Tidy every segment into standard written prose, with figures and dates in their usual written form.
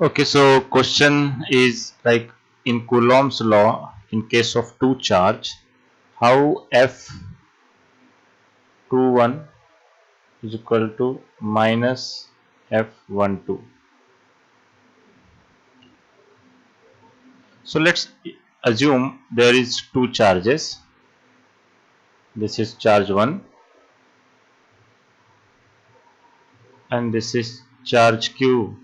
Okay, so question is like in Coulomb's law, in case of two charge, how F21 is equal to minus F12. So let's assume there is two charges. This is charge 1 and this is charge 2,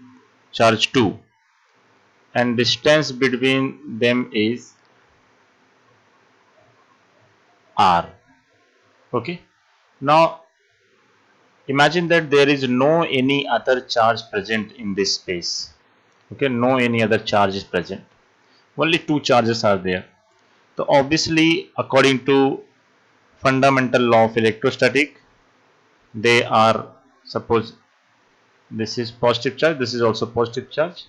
and distance between them is R. Okay. Now imagine that there is no any other charge present in this space. Okay, no any other charge is present. Only two charges are there. So obviously, according to fundamental law of electrostatic, they are, suppose this is positive charge, this is also positive charge.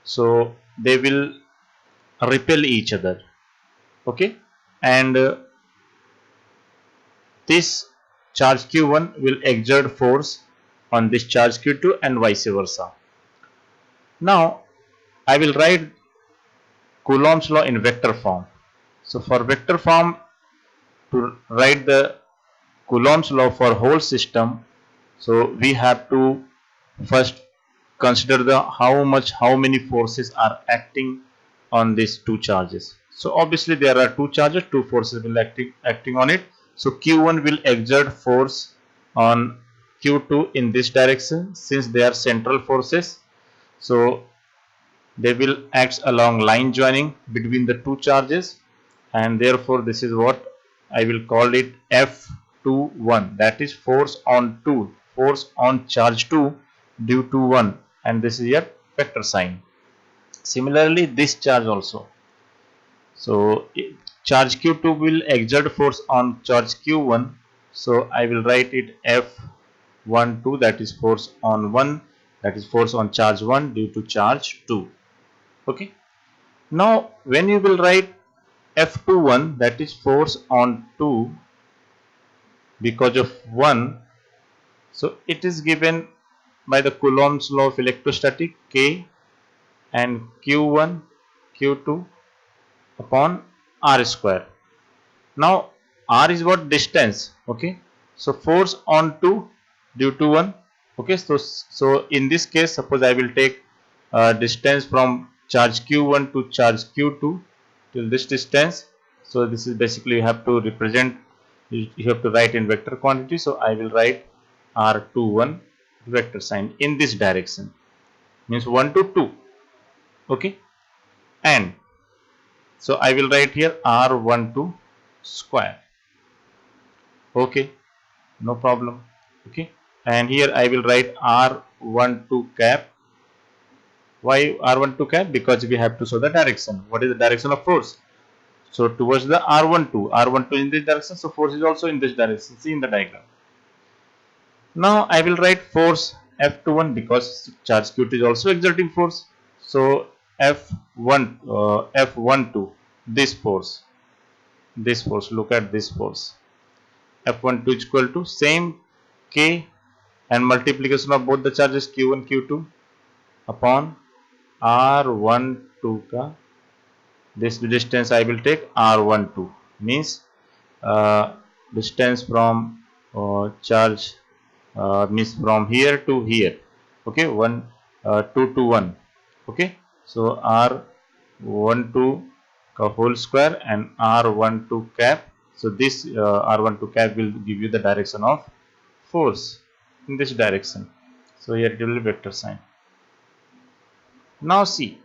So they will repel each other. Okay, and this charge Q1 will exert force on this charge Q2 and vice versa. Now I will write Coulomb's law in vector form. So for vector form, to write the Coulomb's law for whole system, so we have to first consider the how many forces are acting on these two charges. So obviously there are two charges, two forces will acting on it. So Q1 will exert force on Q2 in this direction since they are central forces. So they will act along line joining between the two charges, and therefore this is what I will call it F21, that is force on 2, force on charge 2 due to 1, and this is your vector sign. Similarly this charge also, so charge Q2 will exert force on charge Q1, so I will write it F12, that is force on 1, that is force on charge 1 due to charge 2. Okay. Now when you will write F21, that is force on 2 because of 1, so it is given by the Coulomb's law of electrostatic, K and Q1 Q2 upon R square. Now R is what? Distance. Okay, so force on 2 due to 1. Okay, so in this case, suppose I will take distance from charge Q1 to charge Q2 till this distance. So this is basically you have to represent, you have to write in vector quantity. So I will write R21 vector sign in this direction, means 1 to 2. Okay, and so I will write here R12 square. Okay, no problem. Okay, and here I will write R12 cap. Why R12 cap? Because we have to show the direction. What is the direction of force? So towards the R12 in this direction, so force is also in this direction. See in the diagram. Now I will write force F21 because charge Q2 is also exerting force. So F12, this force, look at this force. F12 is equal to same K and multiplication of both the charges Q1 Q2 upon R12 ka, this distance I will take R12, means distance from charge means from here to here. Okay, 2 to 1. Okay, so R12 ka whole square and R12 cap. So this R12 cap will give you the direction of force in this direction. So here it will be vector sign. Now see,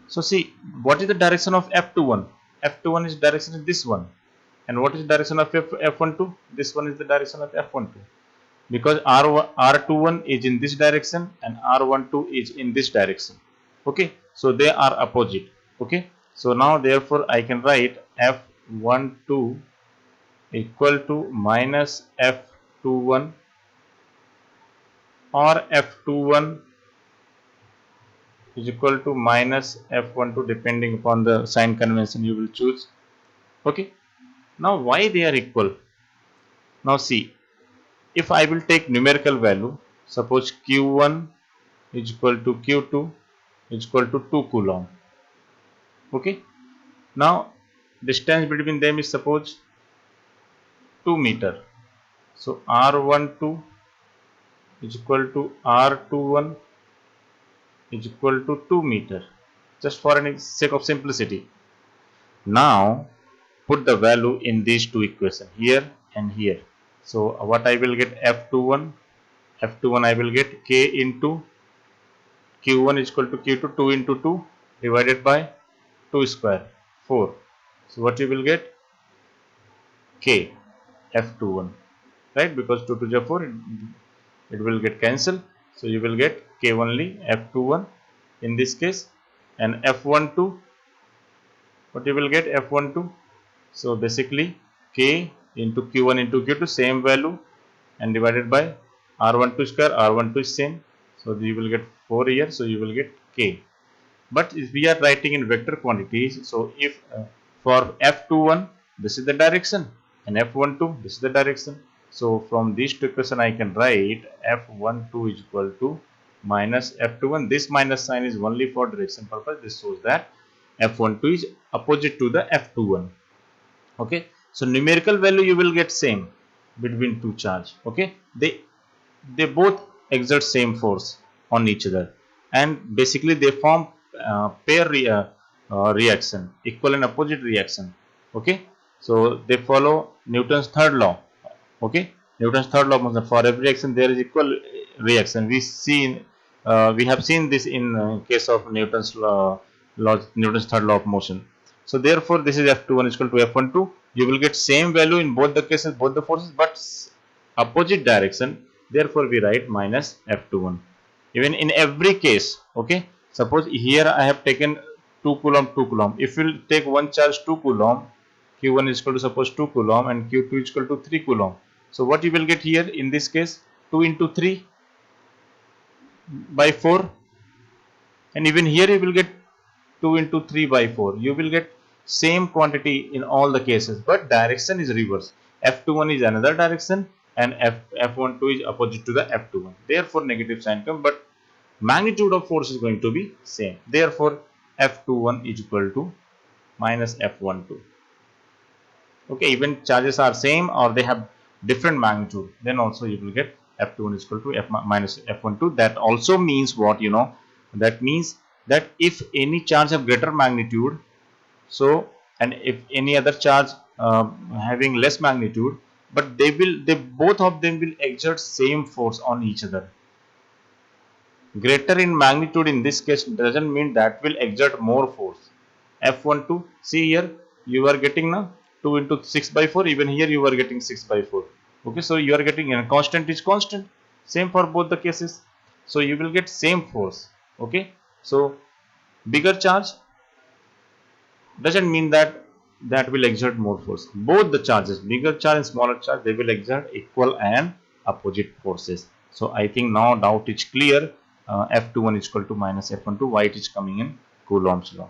so see what is the direction of F21? F21 is direction is this one, and what is the direction of F12? This one is the direction of F12, because R21 is in this direction and R12 is in this direction. Okay, so they are opposite. Okay, so now therefore I can write F12 equal to minus F21 or F21 is equal to minus F12 depending upon the sign convention you will choose. Okay, now why they are equal? Now see, if I will take numerical value, suppose Q1 is equal to Q2 is equal to 2 coulomb. Okay. Now distance between them is suppose 2 meter. So R12 is equal to R21 is equal to 2 meter, just for an sake of simplicity. Now put the value in these two equations, here and here. So what I will get, F21 I will get K into Q1 is equal to Q2, 2 into 2 divided by 2 square, 4. So what you will get, K F21, right? Because 2 to the 4, it will get cancelled. So you will get K only, F21 in this case, and F12, what you will get, F12. So basically K into Q1 into Q2, same value, and divided by R12 square, R12 is same. So you will get 4 here, so you will get K. But if we are writing in vector quantities, so if for F21 this is the direction and F12 this is the direction. So from these two equations I can write F12 is equal to minus F21. This minus sign is only for direction purpose. This shows that F12 is opposite to the F21. Okay, so numerical value you will get same between two charge. Okay, they both exert same force on each other, and basically they form pair reaction, equal and opposite reaction. Okay, so they follow Newton's third law. Okay, Newton's third law of motion, for every reaction there is equal reaction. We have seen this in case of Newton's Newton's third law of motion. So therefore this is F21 is equal to F12. You will get same value in both the cases, both the forces, but opposite direction. Therefore we write minus F21 even in every case. Okay, suppose here I have taken 2 coulomb, 2 coulomb. If you take one charge 2 coulomb, Q1 is equal to suppose 2 coulomb and Q2 is equal to 3 coulomb. So what you will get here in this case, 2 into 3 by 4, and even here you will get 2 into 3 by 4. You will get same quantity in all the cases, but direction is reverse. F21 is another direction and F12 is opposite to the F21. Therefore negative sign come, but magnitude of force is going to be same. Therefore F21 is equal to minus F12. Okay, even charges are same or they have different magnitude, then also you will get F21 is equal to minus F12. That also means what, you know, that means that if any charge have greater magnitude, so and if any other charge having less magnitude, but they both of them will exert same force on each other. Greater in magnitude in this case doesn't mean that will exert more force. F12, see here you are getting now 2 into 6 by 4, even here you are getting 6 by 4. Okay, so you are getting a constant is constant, same for both the cases. So you will get same force. Okay, so bigger charge doesn't mean that will exert more force. Both the charges, bigger charge and smaller charge, they will exert equal and opposite forces. So I think now doubt is clear. F21 is equal to minus F12. Why it is coming in Coulomb's law.